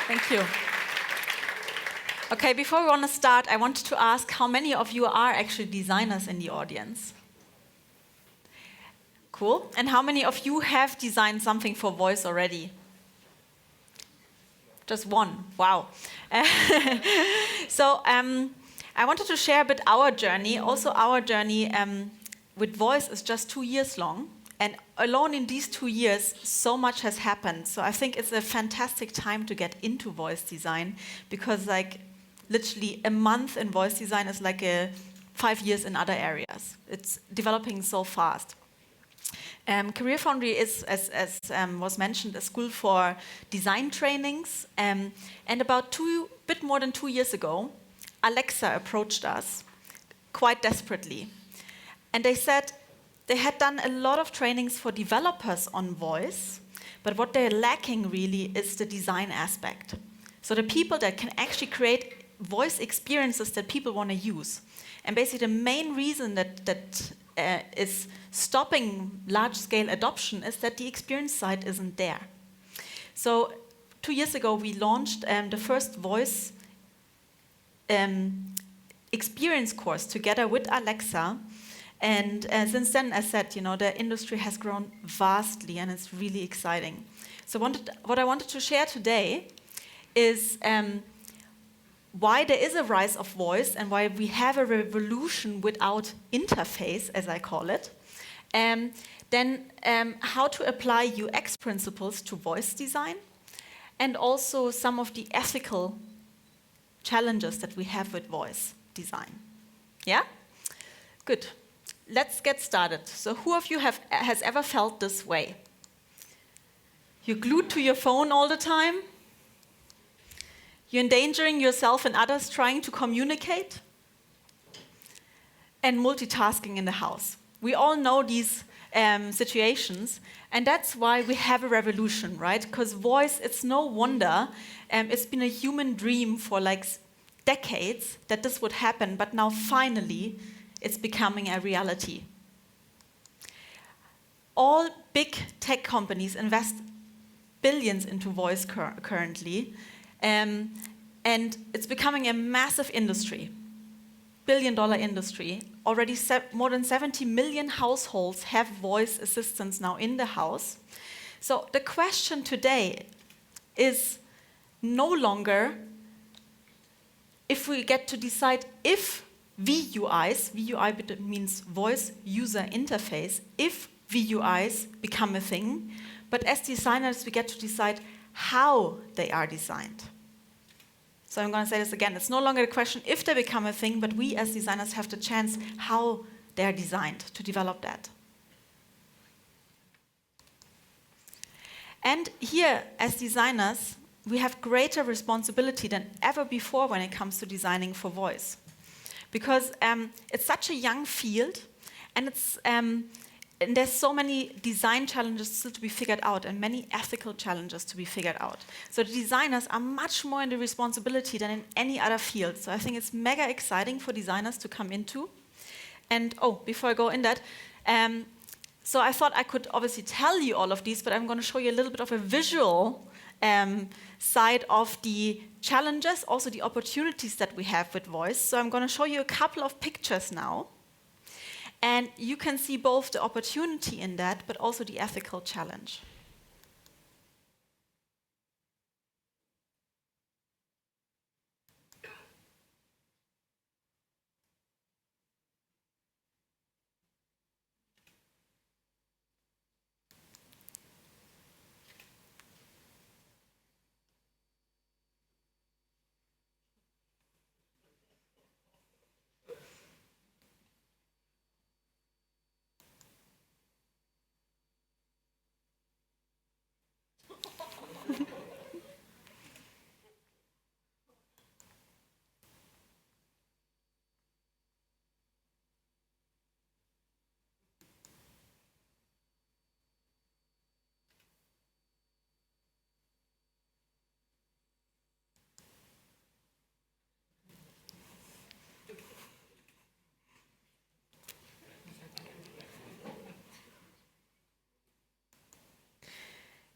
Thank you. Okay, before we want to start, I wanted to ask how many of you are actually designers in the audience? Cool. And how many of you have designed something for voice already? Just one. Wow. So I wanted to share a bit our journey. Also, our journey with voice is just 2 years long. And alone in these 2 years, so much has happened. So I think it's a fantastic time to get into voice design because literally a month in voice design is like 5 years in other areas. It's developing so fast. CareerFoundry is, as was mentioned, a school for design trainings. And about bit more than 2 years ago, Alexa approached us quite desperately. And they said they had done a lot of trainings for developers on voice, but what they're lacking really is the design aspect. So the people that can actually create voice experiences that people want to use. And basically the main reason that is stopping large-scale adoption is that the experience side isn't there. So 2 years ago, we launched the first voice experience course together with Alexa. And since then, as said, the industry has grown vastly, and it's really exciting. So what I wanted to share today is why there is a rise of voice and why we have a revolution without interface, as I call it. Then how to apply UX principles to voice design, and also some of the ethical challenges that we have with voice design. Yeah? Good. Let's get started. So who of you has ever felt this way? You're glued to your phone all the time? You're endangering yourself and others trying to communicate? And multitasking in the house. We all know these situations, and that's why we have a revolution, right? Because voice, it's no wonder, it's been a human dream for decades that this would happen, but now finally it's becoming a reality. All big tech companies invest billions into voice currently, and it's becoming a massive industry, billion-dollar industry. Already more than 70 million households have voice assistants now in the house. So the question today is no longer if we get to decide if VUIs, VUI means voice user interface, if VUIs become a thing, but as designers we get to decide how they are designed. So I'm going to say this again, it's no longer a question if they become a thing, but we as designers have the chance how they are designed to develop that. And here, as designers, we have greater responsibility than ever before when it comes to designing for voice. Because it's such a young field, and and there's so many design challenges still to be figured out and many ethical challenges to be figured out. So the designers are much more in the responsibility than in any other field. So I think it's mega exciting for designers to come into. And before I go in that, so I thought I could obviously tell you all of these, but I'm going to show you a little bit of a visual side of the challenges, also the opportunities that we have with voice. So I'm going to show you a couple of pictures now. And you can see both the opportunity in that, but also the ethical challenge.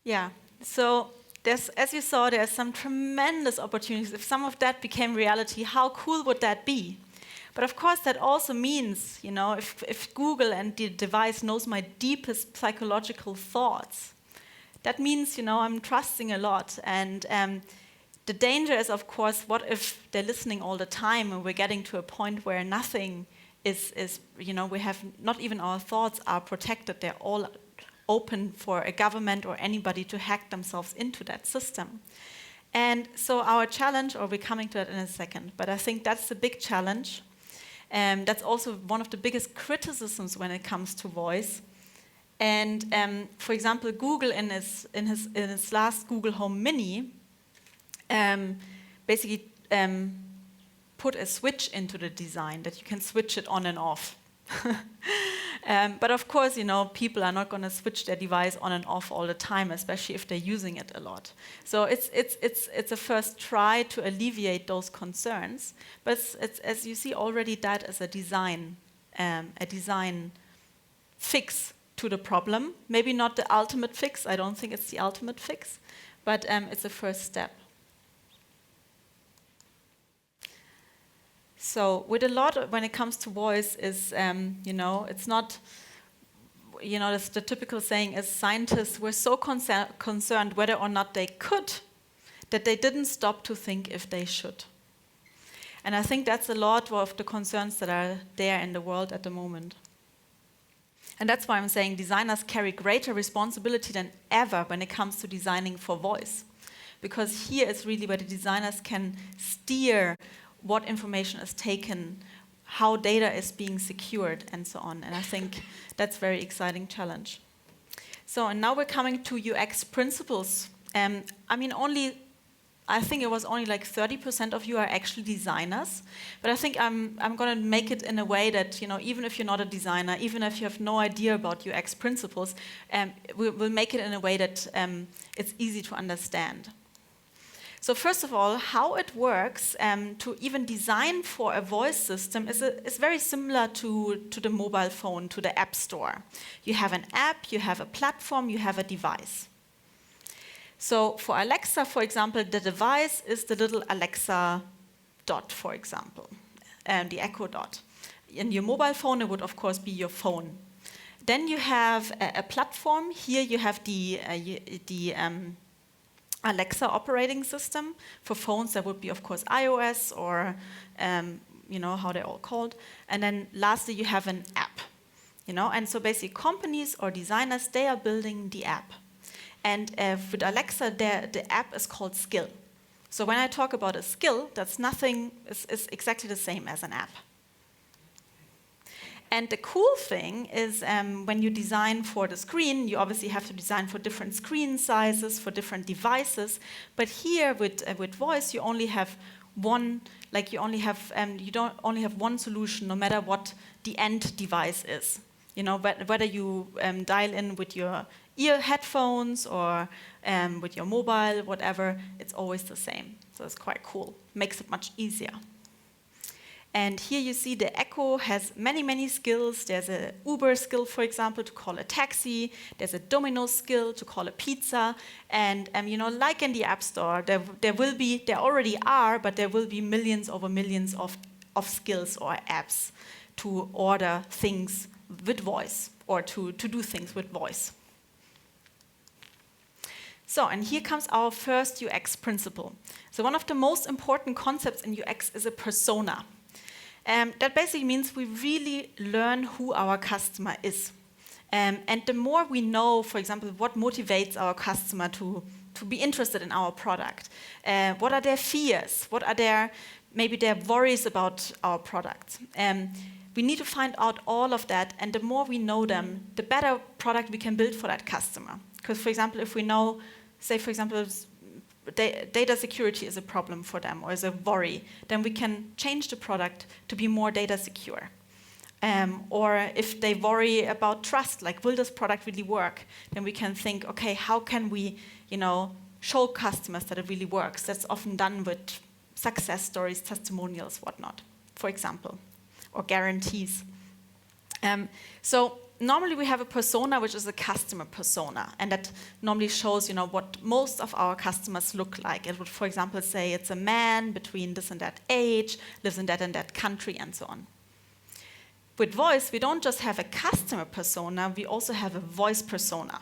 Yeah, so as you saw, there's some tremendous opportunities. If some of that became reality, how cool would that be? But of course, that also means, if Google and the device knows my deepest psychological thoughts, that means, I'm trusting a lot. And the danger is, of course, what if they're listening all the time and we're getting to a point where nothing is we have, not even our thoughts are protected. They're all open for a government or anybody to hack themselves into that system. And so our challenge, or we're coming to that in a second, but I think that's the big challenge. That's also one of the biggest criticisms when it comes to voice. And for example, Google in its last Google Home Mini basically put a switch into the design that you can switch it on and off. But of course, people are not going to switch their device on and off all the time, especially if they're using it a lot. So it's a first try to alleviate those concerns. But it's as you see already, that is a design fix to the problem. Maybe not the ultimate fix. I don't think it's the ultimate fix, but it's a first step. So with a lot, when it comes to voice, is it's not, it's the typical saying is scientists were so concerned whether or not they could, that they didn't stop to think if they should. And I think that's a lot of the concerns that are there in the world at the moment. And that's why I'm saying designers carry greater responsibility than ever when it comes to designing for voice. Because here is really where the designers can steer what information is taken, how data is being secured, and so on. And I think that's a very exciting challenge. So, and now we're coming to UX principles. I think it was only like 30% of you are actually designers, but I think I'm going to make it in a way that, even if you're not a designer, even if you have no idea about UX principles, we'll make it in a way that it's easy to understand. So first of all, how it works to even design for a voice system is very similar to the mobile phone, to the app store. You have an app, you have a platform, you have a device. So for Alexa, for example, the device is the little Alexa dot, for example, the Echo dot. In your mobile phone, it would, of course, be your phone. Then you have a platform. Here you have the Alexa operating system. For phones, that would be, of course, iOS or, how they're all called. And then lastly, you have an app. And so basically companies or designers, they are building the app. And with Alexa, the app is called Skill. So when I talk about a skill, that's is exactly the same as an app. And the cool thing is when you design for the screen, you obviously have to design for different screen sizes, for different devices. But here with voice, you only have one, you don't only have one solution, no matter what the end device is. Whether you dial in with your ear headphones or with your mobile, whatever, it's always the same. So it's quite cool. Makes it much easier. And here you see the Echo has many, many skills. There's a Uber skill, for example, to call a taxi. There's a Domino's skill to call a pizza. And like in the App Store, there already are, but there will be millions over millions of skills or apps to order things with voice or to do things with voice. So, and here comes our first UX principle. So one of the most important concepts in UX is a persona. That basically means we really learn who our customer is. And the more we know, for example, what motivates our customer to be interested in our product, what are their fears, what are maybe their worries about our product. We need to find out all of that, and the more we know them, the better product we can build for that customer. Because, for example, if we know, say, for example, data security is a problem for them or is a worry, then we can change the product to be more data secure. Or if they worry about trust, like will this product really work, then we can think, okay, how can we, show customers that it really works? That's often done with success stories, testimonials, whatnot, for example, or guarantees. So normally we have a persona which is a customer persona, and that normally shows, what most of our customers look like. It would, for example, say it's a man between this and that age, lives in that and that country, and so on. With voice, we don't just have a customer persona, we also have a voice persona.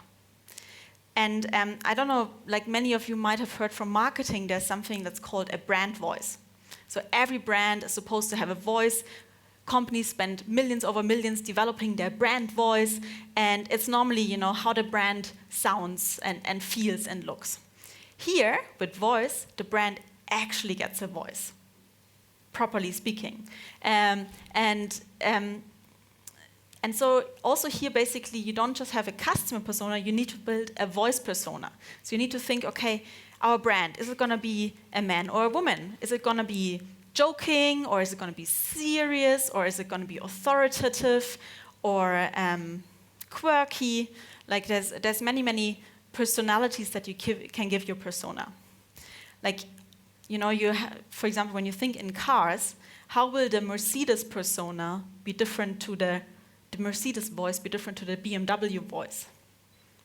And I don't know, like many of you might have heard from marketing, there's something that's called a brand voice. So every brand is supposed to have a voice. Companies spend millions over millions developing their brand voice, and it's normally, how the brand sounds and feels and looks. Here, with voice, the brand actually gets a voice, properly speaking. And so also here, basically, you don't just have a customer persona, you need to build a voice persona. So you need to think, okay, our brand, is it going to be a man or a woman? Is it going to be joking, or is it going to be serious, or is it going to be authoritative, or quirky? Like there's many personalities that you can give your persona. Like, for example, when you think in cars, how will the Mercedes persona be different to the Mercedes voice be different to the BMW voice,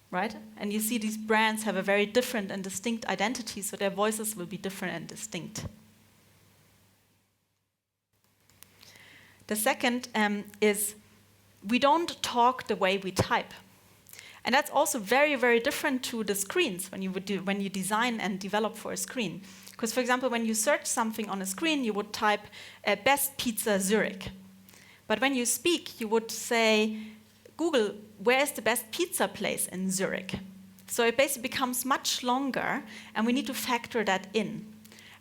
right? And you see these brands have a very different and distinct identity, so their voices will be different and distinct. The second is we don't talk the way we type. And that's also very, very different to the screens when you design and develop for a screen. Because, for example, when you search something on a screen, you would type best pizza Zurich. But when you speak, you would say, Google, where is the best pizza place in Zurich? So it basically becomes much longer, and we need to factor that in.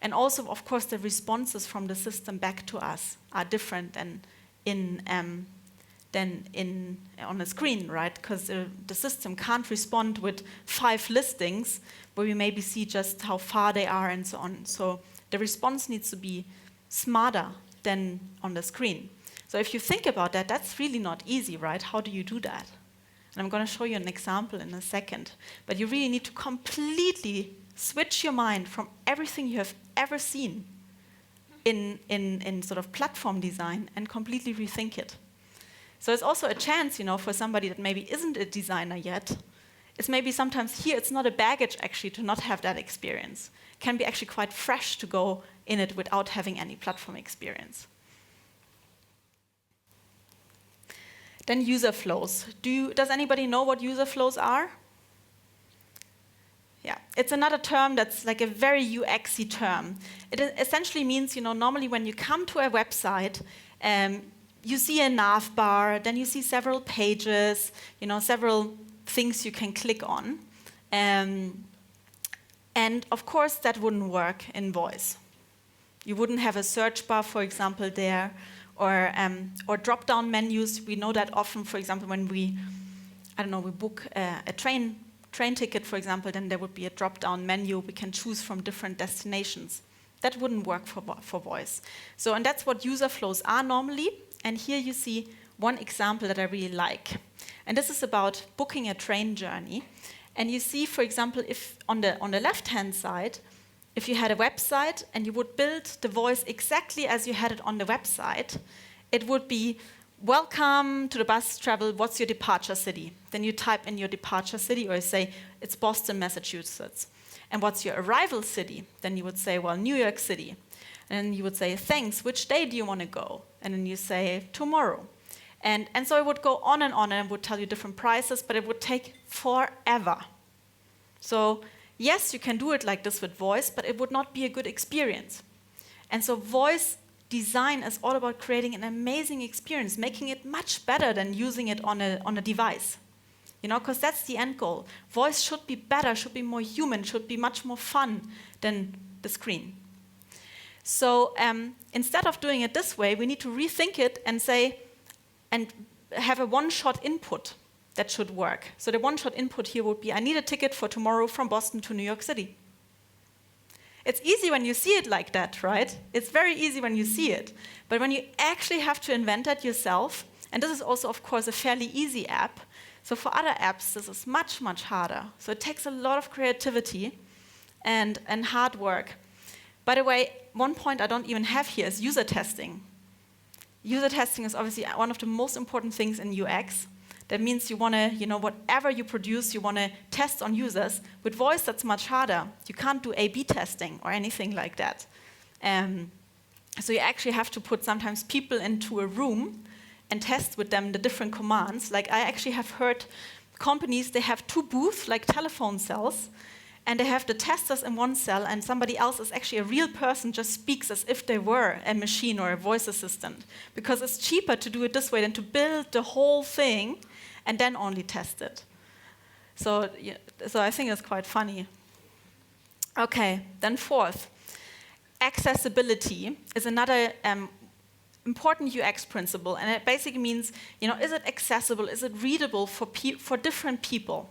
And also, of course, the responses from the system back to us are different than on a screen, right? Because the system can't respond with 5 listings where we maybe see just how far they are and so on. So the response needs to be smarter than on the screen. So if you think about that, that's really not easy, right? How do you do that? And I'm going to show you an example in a second. But you really need to completely switch your mind from everything you have ever seen in sort of platform design and completely rethink it. So it's also a chance, for somebody that maybe isn't a designer yet. It's maybe sometimes here it's not a baggage actually to not have that experience. It can be actually quite fresh to go in it without having any platform experience. Then user flows. Does anybody know what user flows are? Yeah, it's another term that's like a very UX-y term. It essentially means, normally when you come to a website, you see a nav bar, then you see several pages, several things you can click on. And of course, that wouldn't work in voice. You wouldn't have a search bar, for example, there, or drop-down menus. We know that often, for example, when we book a train ticket, for example, then there would be a drop-down menu. We can choose from different destinations. That wouldn't work for voice. So, and that's what user flows are normally. And here you see one example that I really like. And this is about booking a train journey. And you see, for example, if on the left-hand side, if you had a website and you would build the voice exactly as you had it on the website, it would be, welcome to the bus travel, what's your departure city? Then you type in your departure city, or you say, it's Boston, Massachusetts. And what's your arrival city? Then you would say, well, New York City. And you would say, thanks, which day do you want to go? And then you say, tomorrow. And so it would go on, and it would tell you different prices, but it would take forever. So yes, you can do it like this with voice, but it would not be a good experience. And so voice design is all about creating an amazing experience, making it much better than using it on a device. Because that's the end goal. Voice should be better, should be more human, should be much more fun than the screen. So instead of doing it this way, we need to rethink it and say, and have a one-shot input that should work. So the one-shot input here would be, I need a ticket for tomorrow from Boston to New York City. It's easy when you see it like that, right? It's very easy when you see it. But when you actually have to invent that yourself, and this is also, of course, a fairly easy app. So for other apps, this is much, much harder. So it takes a lot of creativity and hard work. By the way, one point I don't even have here is user testing. User testing is obviously one of the most important things in UX. That means you want to, whatever you produce, you want to test on users. With voice, that's much harder. You can't do A/B testing or anything like that. So you actually have to put sometimes people into a room and test with them the different commands. Like I actually have heard companies, they have 2 booths, like telephone cells, and they have the testers in one cell, and somebody else is actually a real person, just speaks as if they were a machine or a voice assistant. Because it's cheaper to do it this way than to build the whole thing and then only test it. So I think it's quite funny. Okay, then fourth, accessibility is another important UX principle, and it basically means, is it accessible, is it readable for different people?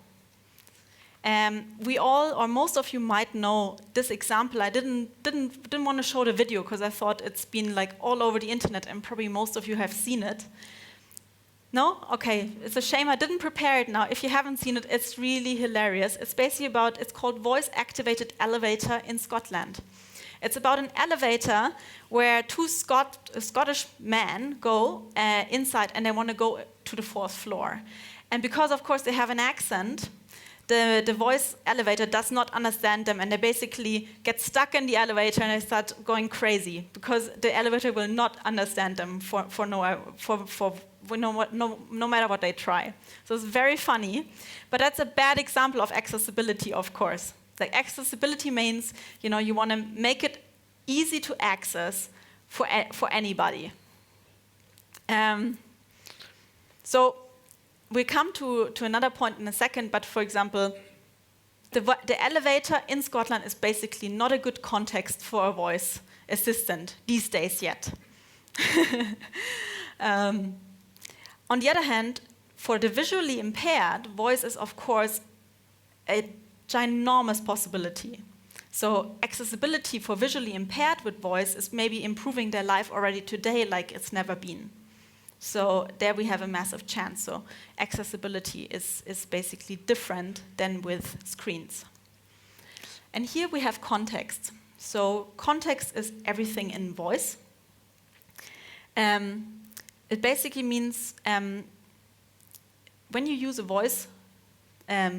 We all, or most of you might know this example. I didn't want to show the video because I thought it's been like all over the internet and probably most of you have seen it. No? Okay, it's a shame I didn't prepare it now. If you haven't seen it, it's really hilarious. It's basically it's called voice-activated elevator in Scotland. It's about an elevator where 2 Scottish men go inside and they want to go to the 4th floor. And because, of course, they have an accent, the voice elevator does not understand them, and they basically get stuck in the elevator and they start going crazy because the elevator will not understand them no matter what they try. So it's very funny, but that's a bad example of accessibility, of course. Like accessibility means, you want to make it easy to access for anybody. So we'll come to another point in a second, but for example, the elevator in Scotland is basically not a good context for a voice assistant these days yet. On the other hand, for the visually impaired, voice is of course a ginormous possibility. So accessibility for visually impaired with voice is maybe improving their life already today like it's never been. So there we have a massive chance. So accessibility is basically different than with screens. And here we have context. So context is everything in voice. It basically means when you use a voice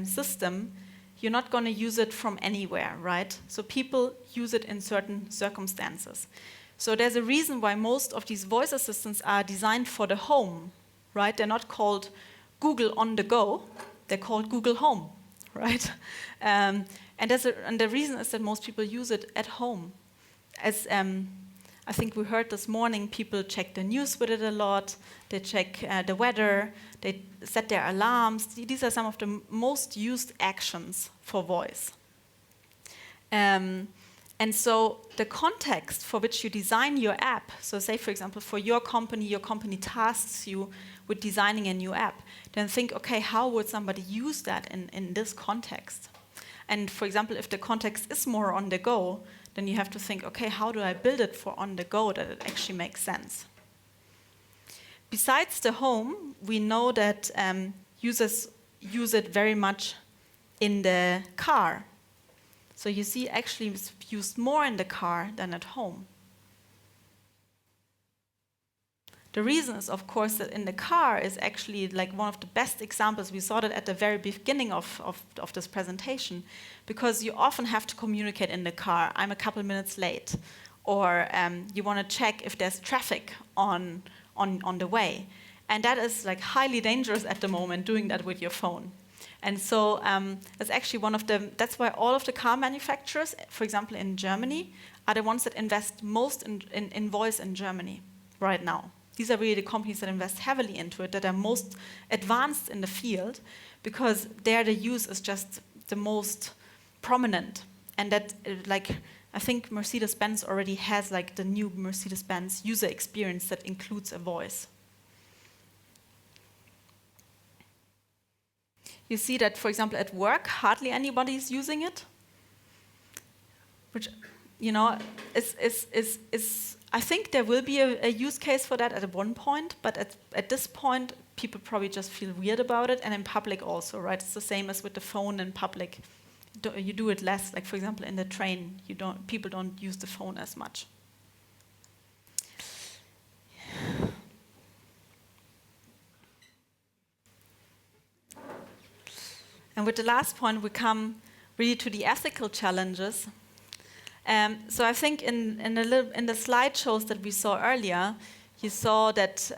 system, you're not going to use it from anywhere, right? So people use it in certain circumstances. So there's a reason why most of these voice assistants are designed for the home, right? They're not called Google on the go, they're called Google Home, right? And the reason is that most people use it at home. As I think we heard this morning, people check the news with it a lot, they check the weather, they set their alarms. These are some of the most used actions for voice. And so the context for which you design your app, so say for example for your company tasks you with designing a new app, then think, okay, how would somebody use that in this context? And for example, if the context is more on the go, then you have to think, okay, how do I build it for on the go that it actually makes sense? Besides the home, we know that users use it very much in the car. So you see, actually it's used more in the car than at home. The reason is, of course, that in the car is actually like one of the best examples. We saw that at the very beginning of this presentation, because you often have to communicate in the car, I'm a couple minutes late, or you want to check if there's traffic on the way. And that is like highly dangerous at the moment, doing that with your phone. And so that's actually that's why all of the car manufacturers, for example in Germany, are the ones that invest most in voice in Germany right now. These are really the companies that invest heavily into it, that are most advanced in the field, because there the use is just the most prominent. And that, like, I think Mercedes-Benz already has like the new Mercedes-Benz user experience that includes a voice. You see that, for example, at work, hardly anybody is using it, which, you know, I think there will be a use case for that at one point, but at this point, people probably just feel weird about it, and in public also, right? It's the same as with the phone in public. You do it less, like for example in the train, people don't use the phone as much. And with the last point, we come really to the ethical challenges. So I think in the slideshows that we saw earlier, you saw that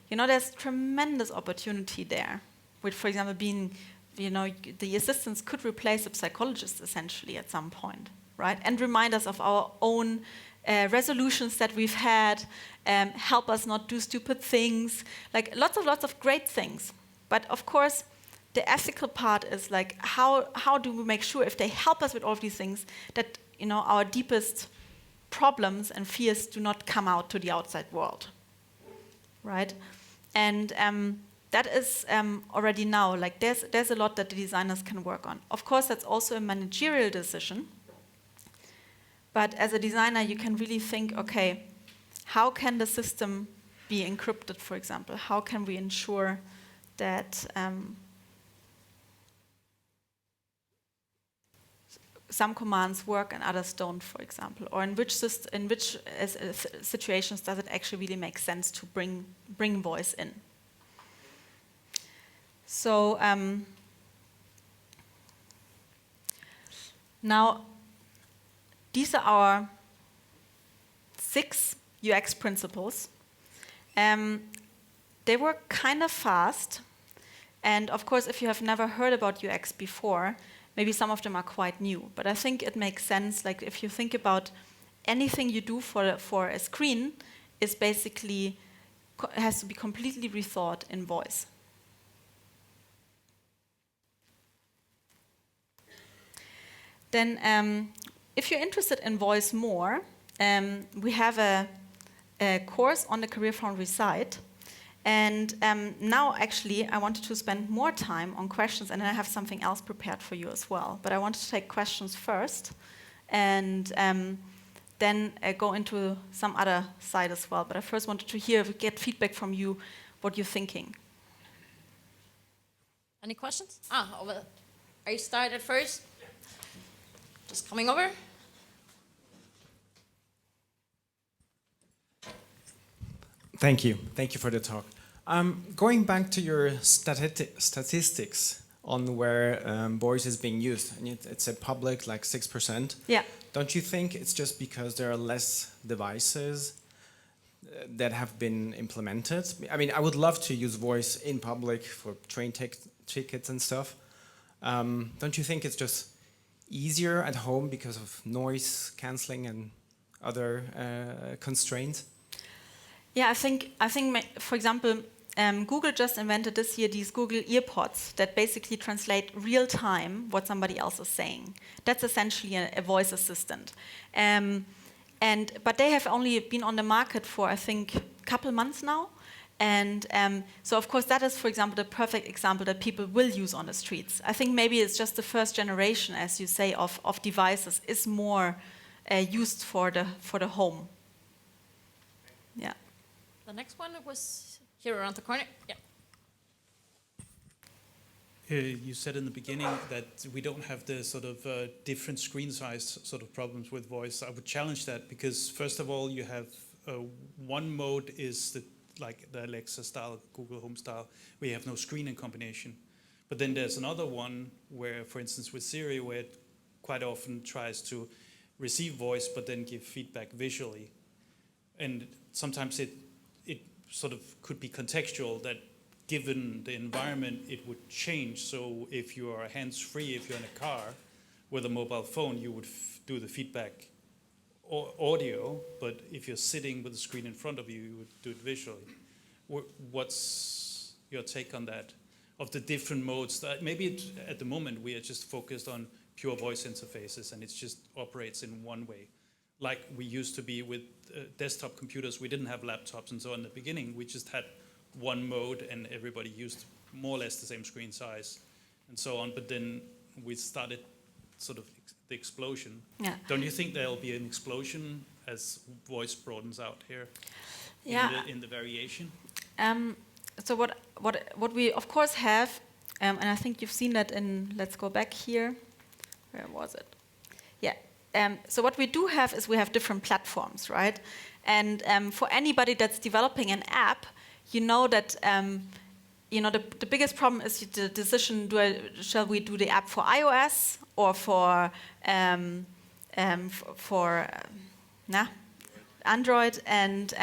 there's tremendous opportunity there. With, for example, being, the assistants could replace a psychologist essentially at some point, right? And remind us of our own resolutions that we've had, help us not do stupid things, like lots of great things. But of course, the ethical part is like, how do we make sure if they help us with all of these things that our deepest problems and fears do not come out to the outside world, right? And that is already now, like there's a lot that the designers can work on. Of course, that's also a managerial decision. But as a designer, you can really think, okay, how can the system be encrypted, for example? How can we ensure that some commands work and others don't, for example? Or in which situations does it actually really make sense to bring voice in? So now, these are our 6 UX principles. They were kind of fast. And of course, if you have never heard about UX before, maybe some of them are quite new. But I think it makes sense, like if you think about anything you do for a screen, is basically has to be completely rethought in voice. Then if you're interested in voice more, we have a course on the CareerFoundry site. And now, actually, I wanted to spend more time on questions, and I have something else prepared for you as well. But I wanted to take questions first, and then go into some other side as well. But I first wanted to get feedback from you, what you're thinking. Any questions? Over. Are you started first? Just coming over. Thank you. Thank you for the talk. Going back to your statistics on where voice is being used, and it's a public like 6%. Yeah. Don't you think it's just because there are less devices that have been implemented? I mean, I would love to use voice in public for train tickets and stuff. Don't you think it's just easier at home because of noise cancelling and other constraints? Yeah, I think, for example, Google just invented this year these Google EarPods that basically translate real time what somebody else is saying. That's essentially a voice assistant. But they have only been on the market for, I think, a couple months now. And so, of course, that is, for example, the perfect example that people will use on the streets. I think maybe it's just the first generation, as you say, of devices is more used for the home. Yeah. The next one was here around the corner. Yeah. You said in the beginning that we don't have the sort of different screen size sort of problems with voice. I would challenge that because first of all, you have one mode is like the Alexa style, Google Home style, where you have no screen in combination. But then there's another one where, for instance, with Siri, where it quite often tries to receive voice but then give feedback visually. And sometimes it sort of could be contextual that given the environment, it would change. So if you are hands-free, if you're in a car with a mobile phone, you would do the feedback audio, but if you're sitting with the screen in front of you, you would do it visually. What's your take on that? Of the different modes? Maybe at the moment we are just focused on pure voice interfaces and it just operates in one way. Like we used to be with desktop computers, we didn't have laptops and so on in the beginning, we just had one mode and everybody used more or less the same screen size and so on, but then we started sort of the explosion. Yeah. Don't you think there'll be an explosion as voice broadens out here in the variation? So what we of course have, and I think you've seen that in, let's go back here, where was it? Yeah. So what we do have is we have different platforms, right? And for anybody that's developing an app, you know that you know, the biggest problem is the decision: shall we do the app for iOS or for Android, and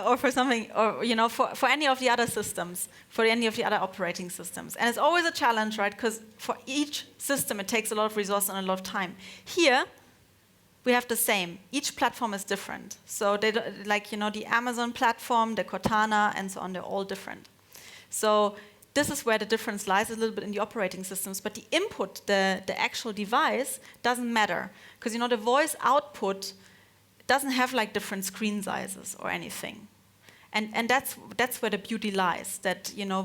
or for something, or you know, for any of the other systems, for any of the other operating systems. And it's always a challenge, right? Because for each system, it takes a lot of resources and a lot of time. Here, we have the same. Each platform is different. So they like, you know, the Amazon platform, the Cortana, and so on. They're all different. So this is where the difference lies a little bit in the operating systems, but the input, the actual device, doesn't matter. Because, you know, the voice output doesn't have like different screen sizes or anything. And that's where the beauty lies, that, you know,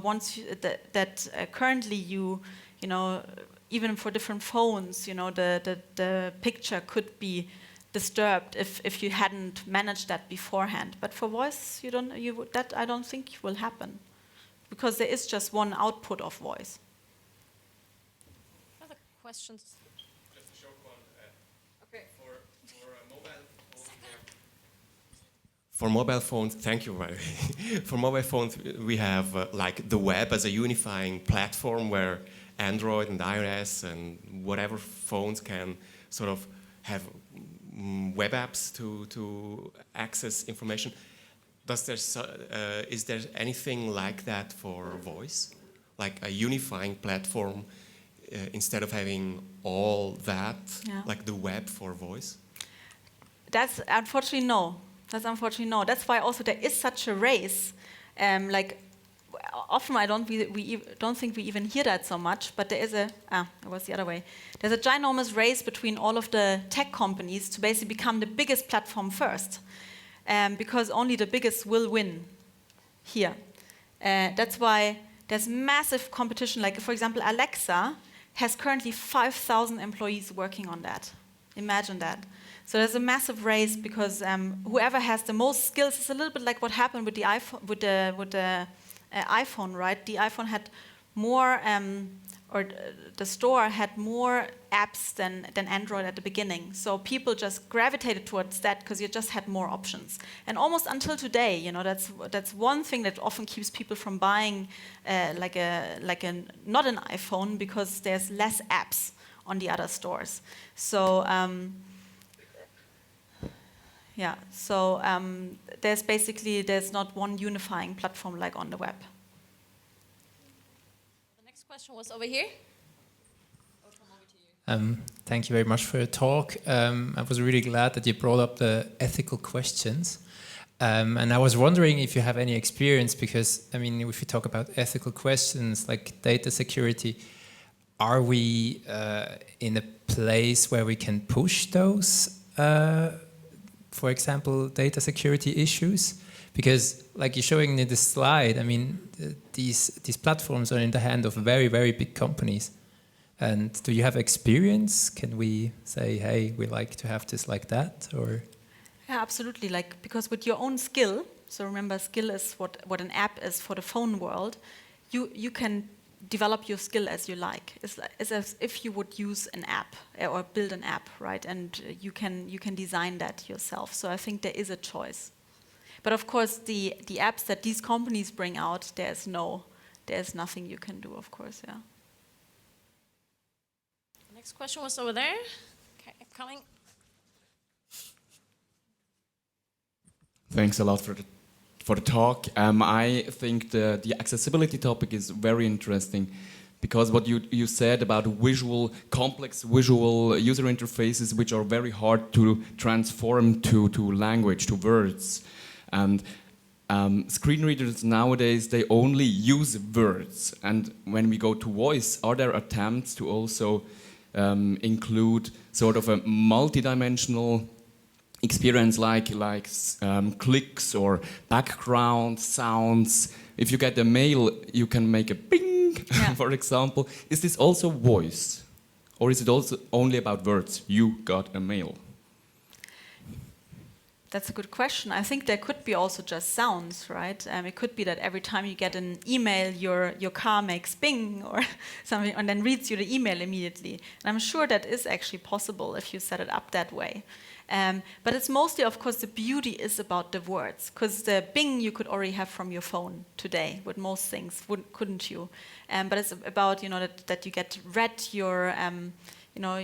currently you know, even for different phones, you know, the picture could be disturbed if you hadn't managed that beforehand. But for voice, that I don't think will happen, because there is just one output of voice. Other questions? Just a short one. Okay. For mobile phones, thank you, Mary. For mobile phones, we have like the web as a unifying platform where Android and iOS and whatever phones can sort of have web apps to access information. Is there anything like that for voice? Like a unifying platform instead of having all that, like the web for voice? That's unfortunately no. That's why also there is such a race. Like often I don't think we even hear that so much. But there is it was the other way. There's a ginormous race between all of the tech companies to basically become the biggest platform first, because only the biggest will win here. That's why there's massive competition. Like, for example, Alexa has currently 5,000 employees working on that. Imagine that. So there's a massive race because whoever has the most skills is a little bit like what happened with the iPhone, iPhone, right? The iPhone had more, or the store had more apps than Android at the beginning. So people just gravitated towards that because you just had more options. And almost until today, you know, that's one thing that often keeps people from buying not an iPhone, because there's less apps on the other stores. So there's not one unifying platform like on the web. The next question was over here. Thank you very much for your talk. I was really glad that you brought up the ethical questions. And I was wondering if you have any experience, because, I mean, if you talk about ethical questions like data security, are we in a place where we can push those, for example, data security issues? Because, like you're showing in the slide, I mean, these platforms are in the hand of very, very big companies. And do you have experience? Can we say, hey, we like to have this like that, or? Yeah, absolutely. Like, because with your own skill, so remember, skill is what an app is for the phone world. You can develop your skill as you like. It's as if you would use an app or build an app, right? And you can design that yourself. So I think there is a choice. But of course, the apps that these companies bring out, there's nothing you can do, of course, yeah. Next question was over there. Okay, coming. Thanks a lot for the talk. I think the accessibility topic is very interesting, because what you said about complex visual user interfaces, which are very hard to transform to language, to words. And screen readers nowadays, they only use words. And when we go to voice, are there attempts to also include sort of a multidimensional experience like clicks or background sounds? If you get a mail, you can make a ping, for example. Is this also voice? Or is it also only about words? You got a mail. That's a good question. I think there could be also just sounds, right? It could be that every time you get an email, your car makes bing or something, and then reads you the email immediately. And I'm sure that is actually possible if you set it up that way. But it's mostly, of course, the beauty is about the words, because the bing you could already have from your phone today with most things, couldn't you? But it's about, you know, that you get read your, you know,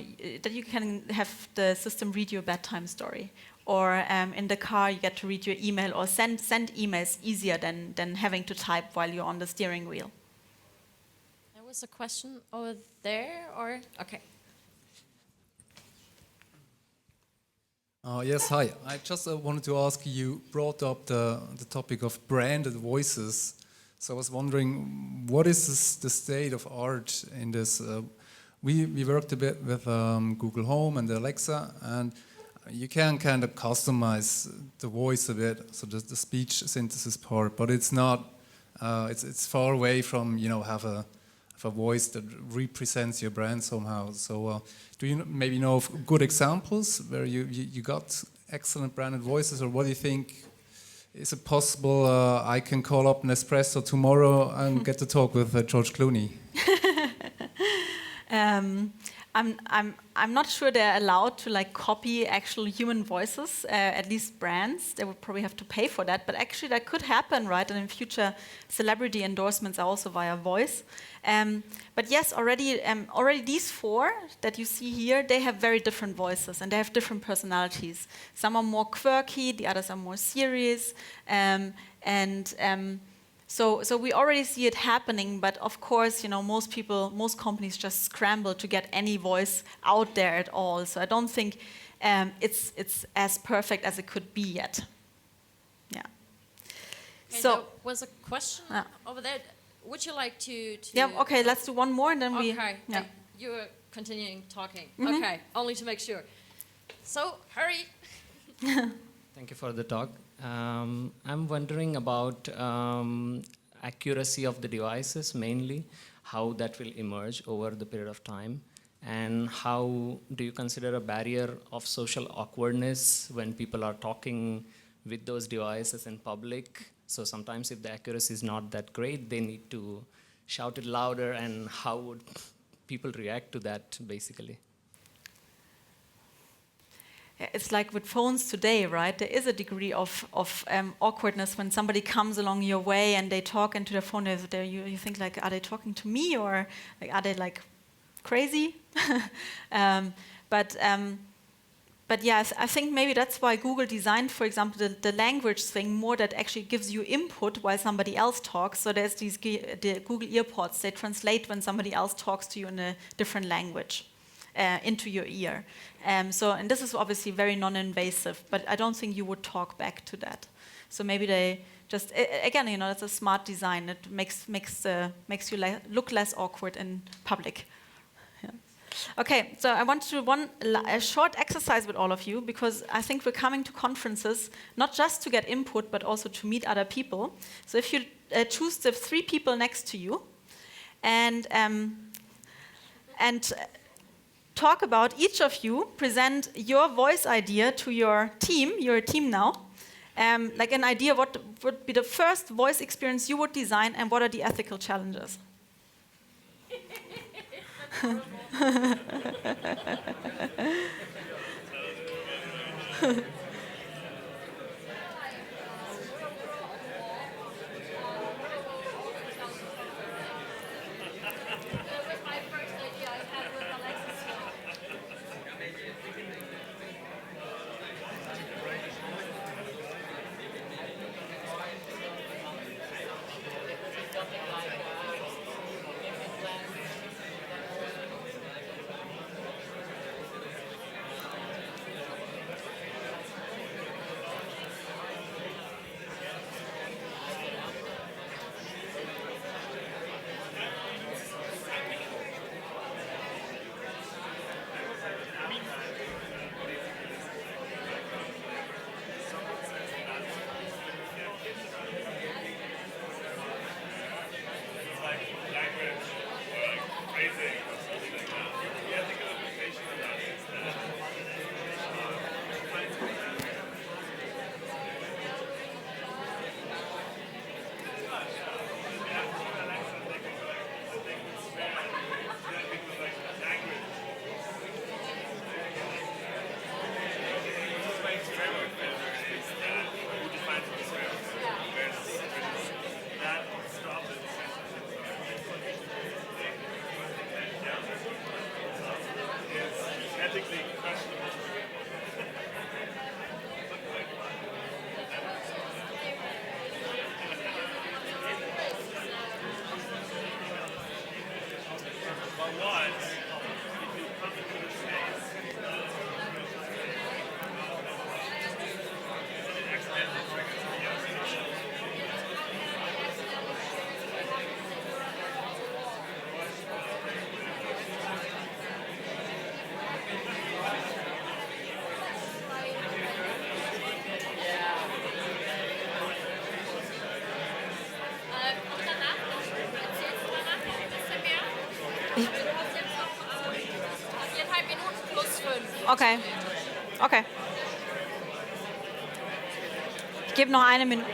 that you can have the system read your bedtime story. Or in the car, you get to read your email or send emails easier than having to type while you're on the steering wheel. There was a question over there, or okay. Yes, hi. I just wanted to ask you, brought up the topic of branded voices. So I was wondering, what is the state of art in this? We worked a bit with Google Home and Alexa, and you can kind of customize the voice a bit, so the speech synthesis part, but it's not, it's far away from, you know, have a voice that represents your brand somehow. So do you maybe know of good examples where you got excellent branded voices, or what do you think? Is it possible I can call up Nespresso tomorrow and get to talk with George Clooney? I'm not sure they're allowed to like copy actual human voices, at least brands. They would probably have to pay for that, but actually that could happen, right? And in future, celebrity endorsements are also via voice. But yes, already these four that you see here, they have very different voices and they have different personalities. Some are more quirky, the others are more serious, So we already see it happening, but of course, you know, most companies just scramble to get any voice out there at all. So I don't think it's as perfect as it could be yet. Yeah. Okay, So there was a question over there. Would you like to? Yeah. Okay. Let's do one more, and then we. Okay. Yeah. You were continuing talking. Mm-hmm. Okay. Only to make sure. So hurry. Thank you for the talk. I'm wondering about accuracy of the devices, mainly, how that will emerge over the period of time, and how do you consider a barrier of social awkwardness when people are talking with those devices in public? So sometimes if the accuracy is not that great, they need to shout it louder, and how would people react to that, basically? It's like with phones today, right? There is a degree of awkwardness when somebody comes along your way and they talk into their phone. You think like, are they talking to me, or like, are they like crazy? But yes, I think maybe that's why Google designed, for example, the language thing more, that actually gives you input while somebody else talks. So there's the Google EarPods. They translate when somebody else talks to you in a different language into your ear. And this is obviously very non-invasive, but I don't think you would talk back to that. So maybe they just, again, you know, it's a smart design. It makes you look less awkward in public. Yeah. Okay, so I want to do a short exercise with all of you, because I think we're coming to conferences not just to get input, but also to meet other people. So if you choose the 3 people next to you, and talk about, each of you present your voice idea to your team. You're a team now. Like an idea, what would be the first voice experience you would design, and what are the ethical challenges? Okay. Okay. Ich gebe noch eine Minute.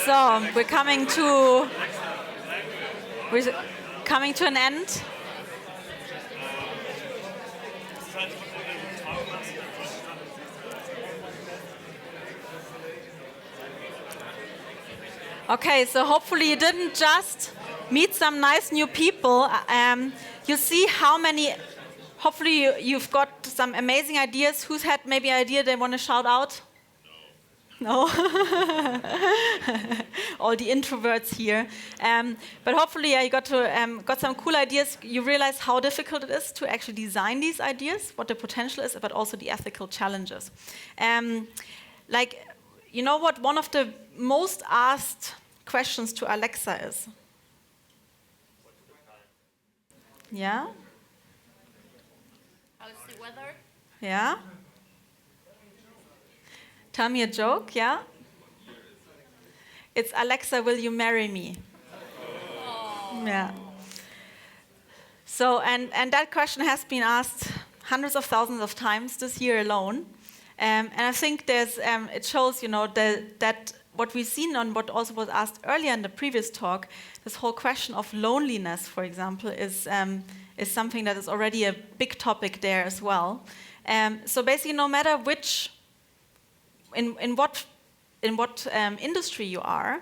So we're coming to an end. Okay, so hopefully you didn't just meet some nice new people. You see how many. Hopefully you've got some amazing ideas. Who's had maybe an idea they want to shout out? No? All the introverts here. But hopefully you got some cool ideas. You realize how difficult it is to actually design these ideas, what the potential is, but also the ethical challenges. You know what one of the most asked questions to Alexa is? Yeah? How's the weather? Yeah? Tell me a joke, yeah? It's Alexa, will you marry me? Yeah. So, and that question has been asked hundreds of thousands of times this year alone. And I think it shows, that what we've seen on what also was asked earlier in the previous talk, this whole question of loneliness, for example, is something that is already a big topic there as well. So basically, no matter which in what industry you are,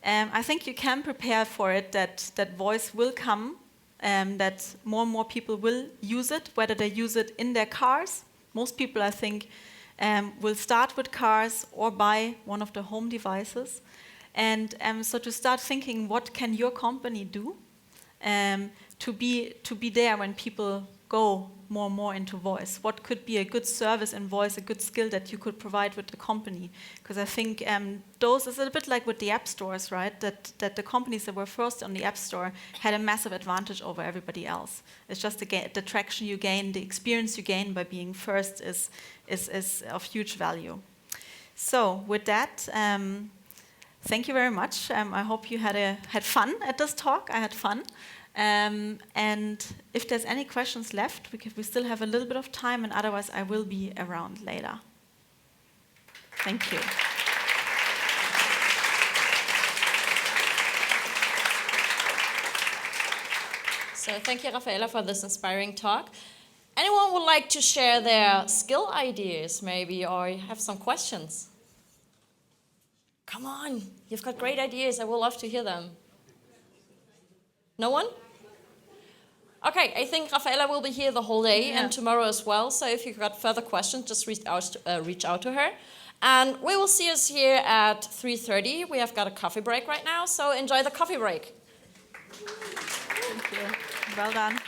I think you can prepare for it that voice will come, that more and more people will use it, whether they use it in their cars. Most people, I think, will start with cars or buy one of the home devices. And so to start thinking, what can your company do to be there when people go more and more into voice? What could be a good service in voice, a good skill that you could provide with the company? Because I think those is a bit like with the app stores, right? That the companies that were first on the app store had a massive advantage over everybody else. It's just the traction you gain, the experience you gain by being first is of huge value. So with that, thank you very much. I hope you had fun at this talk. I had fun. And if there's any questions left, we still have a little bit of time, and otherwise I will be around later. Thank you. So thank you, Raffaela, for this inspiring talk. Anyone would like to share their skill ideas, maybe, or have some questions? Come on, you've got great ideas. I would love to hear them. No one? Okay, I think Raffaela will be here the whole day and tomorrow as well. So if you've got further questions, just reach out to her. And we will see us here at 3:30. We have got a coffee break right now, so enjoy the coffee break. Thank you. Well done.